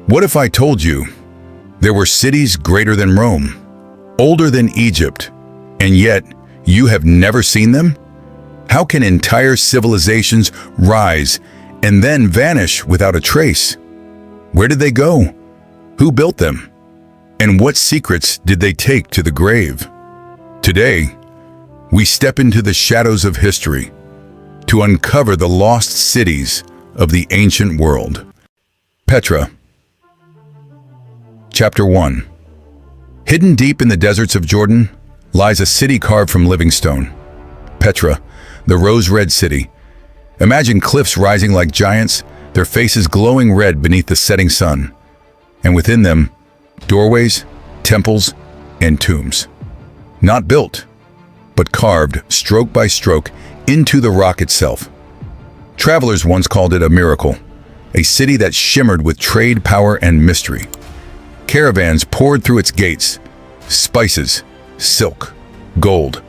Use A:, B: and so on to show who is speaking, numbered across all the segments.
A: What if I told you there were cities greater than Rome, older than Egypt, and yet you have never seen them? How can entire civilizations rise and then vanish without a trace? Where did they go? Who built them? And what secrets did they take to the grave? Today, we step into the shadows of history to uncover the lost cities of the ancient world. Petra. Chapter 1. Hidden deep in the deserts of Jordan lies a city carved from living stone. Petra, the rose-red city. Imagine cliffs rising like giants, their faces glowing red beneath the setting sun. And within them, doorways, temples, and tombs. Not built, but carved stroke by stroke into the rock itself. Travelers once called it a miracle, a city that shimmered with trade, power, and mystery. Caravans poured through its gates, spices, silk, gold.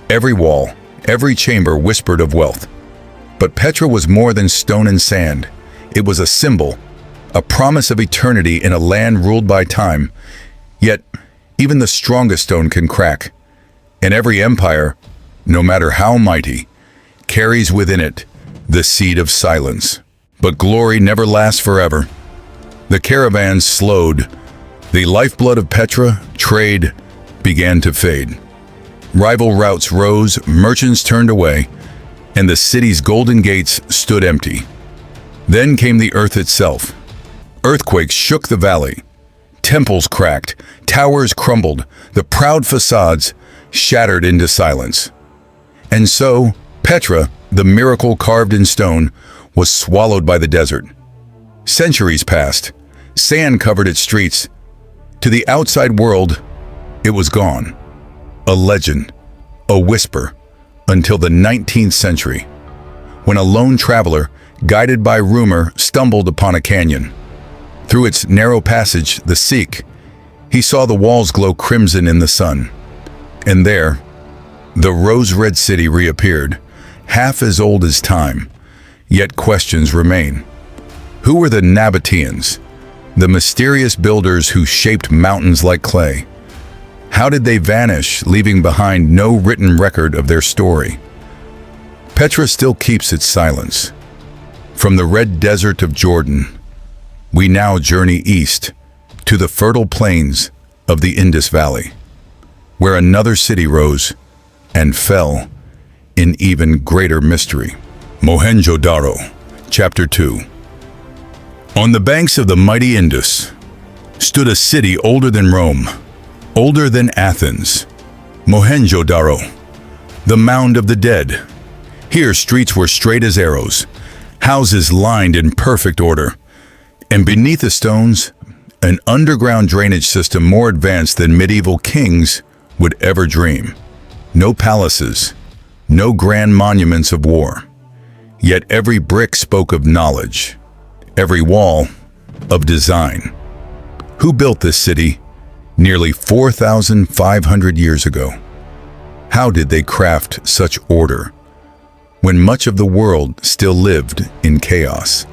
A: Every wall, every chamber whispered of wealth. But Petra was more than stone and sand. It was a symbol, a promise of eternity in a land ruled by time. Yet, even the strongest stone can crack. And every empire, no matter how mighty, carries within it the seed of silence. But glory never lasts forever. The caravans slowed. The lifeblood of Petra, trade, began to fade. Rival routes rose, merchants turned away, and the city's golden gates stood empty. Then came the earth itself. Earthquakes shook the valley. Temples cracked, towers crumbled, the proud facades shattered into silence. And so, Petra, the miracle carved in stone, was swallowed by the desert. Centuries passed. Sand covered its streets. To the outside world, it was gone. A legend, a whisper, until the 19th century, when a lone traveler, guided by rumor, stumbled upon a canyon. Through its narrow passage, the Sikh, he saw the walls glow crimson in the sun. And there, the rose-red city reappeared, half as old as time, yet questions remain. Who were the Nabateans, the mysterious builders who shaped mountains like clay? How did they vanish, leaving behind no written record of their story? Petra still keeps its silence. From the red desert of Jordan, we now journey east to the fertile plains of the Indus Valley, where another city rose and fell in even greater mystery. Mohenjo-Daro, Chapter 2. On the banks of the mighty Indus stood a city older than Rome, older than Athens, Mohenjo-Daro, the mound of the dead. Here streets were straight as arrows, houses lined in perfect order, and beneath the stones, an underground drainage system more advanced than medieval kings would ever dream. No palaces, no grand monuments of war. Yet every brick spoke of knowledge, every wall of design. Who built this city nearly 4,500 years ago? How did they craft such order when much of the world still lived in chaos?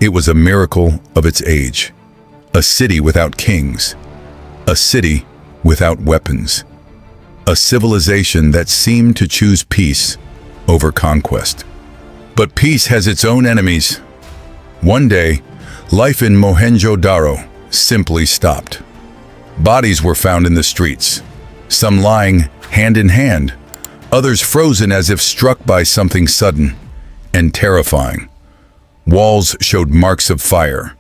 A: It was a miracle of its age, a city without kings, a city without weapons, a civilization that seemed to choose peace over conquest. But peace has its own enemies. One day, life in Mohenjo-Daro simply stopped. Bodies were found in the streets, some lying hand in hand, others frozen as if struck by something sudden and terrifying. Walls showed marks of fire,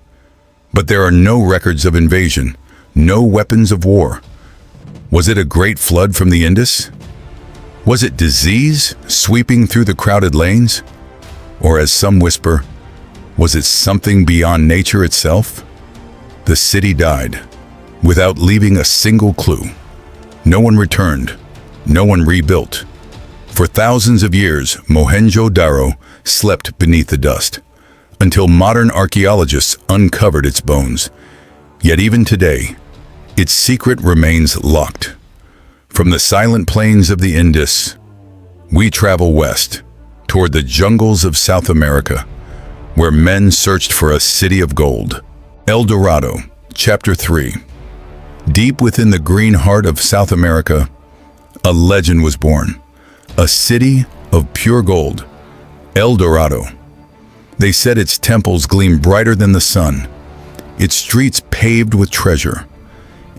A: but there are no records of invasion, no weapons of war. Was it a great flood from the Indus? Was it disease sweeping through the crowded lanes? Or, as some whisper, was it something beyond nature itself? The city died, without leaving a single clue. No one returned, no one rebuilt. For thousands of years, Mohenjo-Daro slept beneath the dust, until modern archaeologists uncovered its bones. Yet even today, its secret remains locked. From the silent plains of the Indus, we travel west, toward the jungles of South America, where men searched for a city of gold. El Dorado, Chapter 3. Deep within the green heart of South America, a legend was born. A city of pure gold, El Dorado. They said its temples gleamed brighter than the sun, its streets paved with treasure,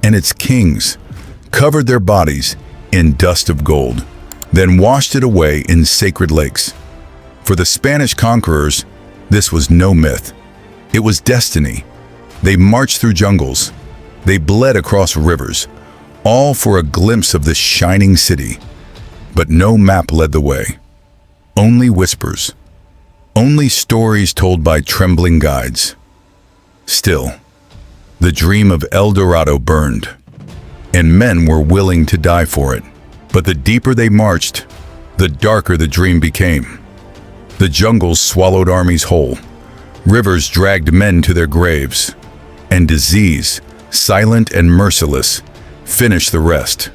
A: and its kings covered their bodies in dust of gold, then washed it away in sacred lakes. For the Spanish conquerors, this was no myth. It was destiny. They marched through jungles. They bled across rivers, all for a glimpse of this shining city. But no map led the way. Only whispers. Only stories told by trembling guides. Still, the dream of El Dorado burned, and men were willing to die for it. But the deeper they marched, the darker the dream became. The jungles swallowed armies whole. Rivers dragged men to their graves. And disease, silent and merciless, finished the rest.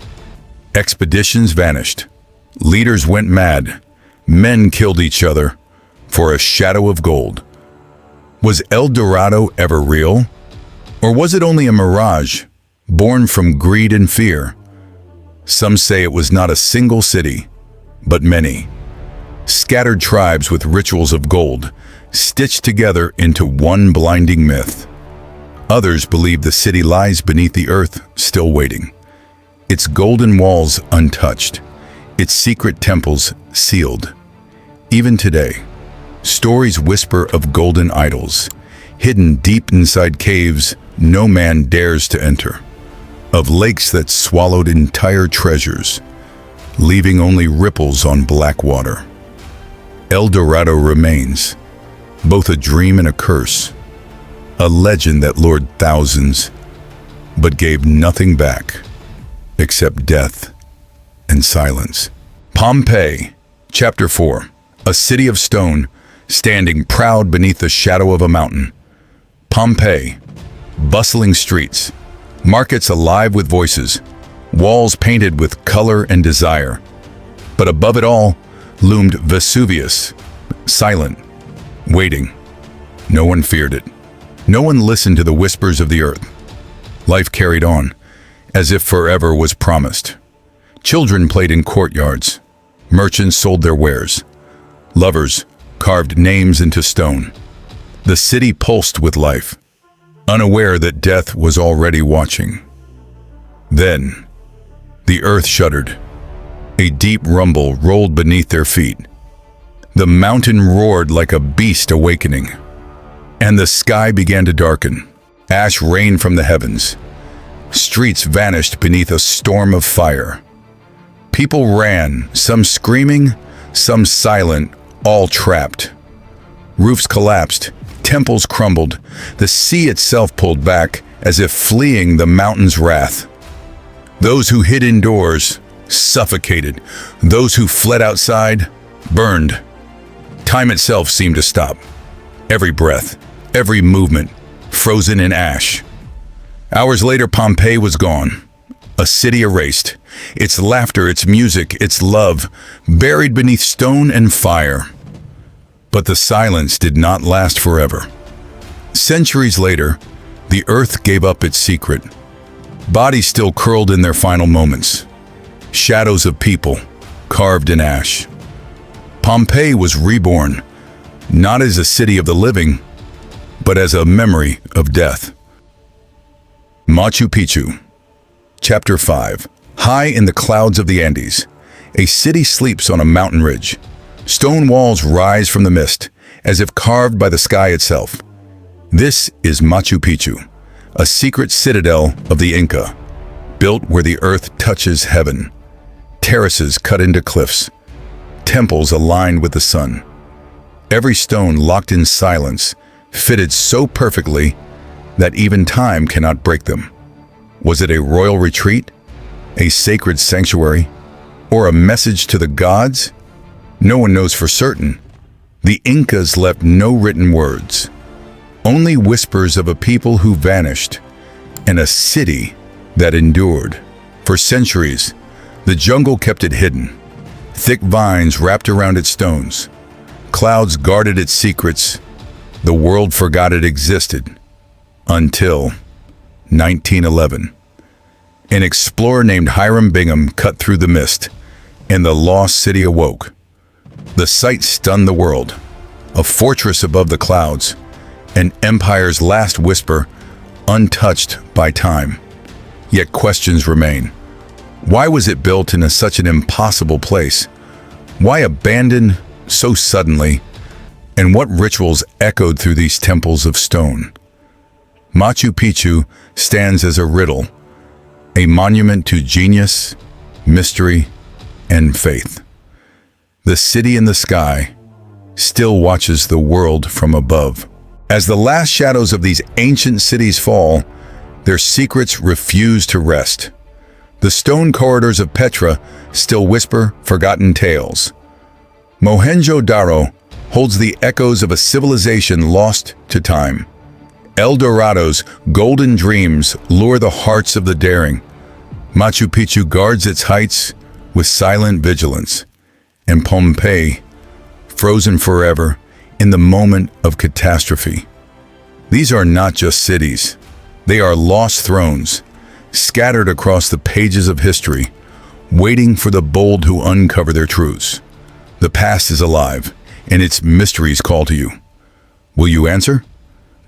A: Expeditions vanished. Leaders went mad. Men killed each other for a shadow of gold. Was El Dorado ever real? Or was it only a mirage, born from greed and fear? Some say it was not a single city, but many. Scattered tribes with rituals of gold, stitched together into one blinding myth. Others believe the city lies beneath the earth, still waiting. Its golden walls untouched, its secret temples sealed. Even today, stories whisper of golden idols, hidden deep inside caves no man dares to enter, of lakes that swallowed entire treasures, leaving only ripples on black water. El Dorado remains, both a dream and a curse, a legend that lured thousands, but gave nothing back except death and silence. Pompeii, Chapter 4. A city of stone, standing proud beneath the shadow of a mountain. Pompeii, bustling streets, markets alive with voices, walls painted with color and desire. But above it all loomed Vesuvius, silent, waiting. No one feared it. No one listened to the whispers of the earth. Life carried on, as if forever was promised. Children played in courtyards. Merchants sold their wares. Lovers carved names into stone. The city pulsed with life, unaware that death was already watching. Then, the earth shuddered. A deep rumble rolled beneath their feet. The mountain roared like a beast awakening, and the sky began to darken. Ash rained from the heavens. Streets vanished beneath a storm of fire. People ran, some screaming, some silent, all trapped. Roofs collapsed, temples crumbled, the sea itself pulled back as if fleeing the mountain's wrath. Those who hid indoors suffocated. Those who fled outside burned. Time itself seemed to stop. Every breath, every movement, frozen in ash. Hours later, Pompeii was gone. A city erased. Its laughter, its music, its love, buried beneath stone and fire. But the silence did not last forever. Centuries later, the earth gave up its secret. Bodies still curled in their final moments. Shadows of people, carved in ash. Pompeii was reborn, not as a city of the living, but as a memory of death. Machu Picchu, Chapter 5. High in the clouds of the Andes, a city sleeps on a mountain ridge. Stone walls rise from the mist, as if carved by the sky itself. This is Machu Picchu, a secret citadel of the Inca, built where the earth touches heaven. Terraces cut into cliffs, temples aligned with the sun. Every stone locked in silence, fitted so perfectly that even time cannot break them. Was it a royal retreat, a sacred sanctuary, or a message to the gods? No one knows for certain. The Incas left no written words, only whispers of a people who vanished, and a city that endured. For centuries, the jungle kept it hidden. Thick vines wrapped around its stones. Clouds guarded its secrets. The world forgot it existed. Until 1911. An explorer named Hiram Bingham cut through the mist, and the lost city awoke. The sight stunned the world. A fortress above the clouds, an empire's last whisper, untouched by time. Yet questions remain. Why was it built in such an impossible place? Why abandoned so suddenly? And what rituals echoed through these temples of stone? Machu Picchu stands as a riddle, a monument to genius, mystery, and faith. The city in the sky still watches the world from above. As the last shadows of these ancient cities fall, their secrets refuse to rest. The stone corridors of Petra still whisper forgotten tales. Mohenjo-Daro holds the echoes of a civilization lost to time. El Dorado's golden dreams lure the hearts of the daring. Machu Picchu guards its heights with silent vigilance. And Pompeii, frozen forever in the moment of catastrophe. These are not just cities. They are lost thrones, scattered across the pages of history, waiting for the bold who uncover their truths. The past is alive, and its mysteries call to you. Will you answer?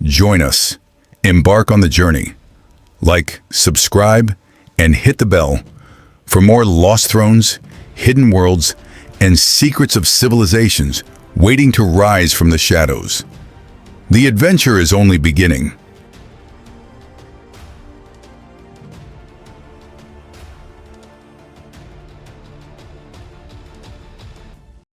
A: Join us. Embark on the journey. Like, subscribe, and hit the bell for more lost thrones, hidden worlds, and secrets of civilizations waiting to rise from the shadows. The adventure is only beginning.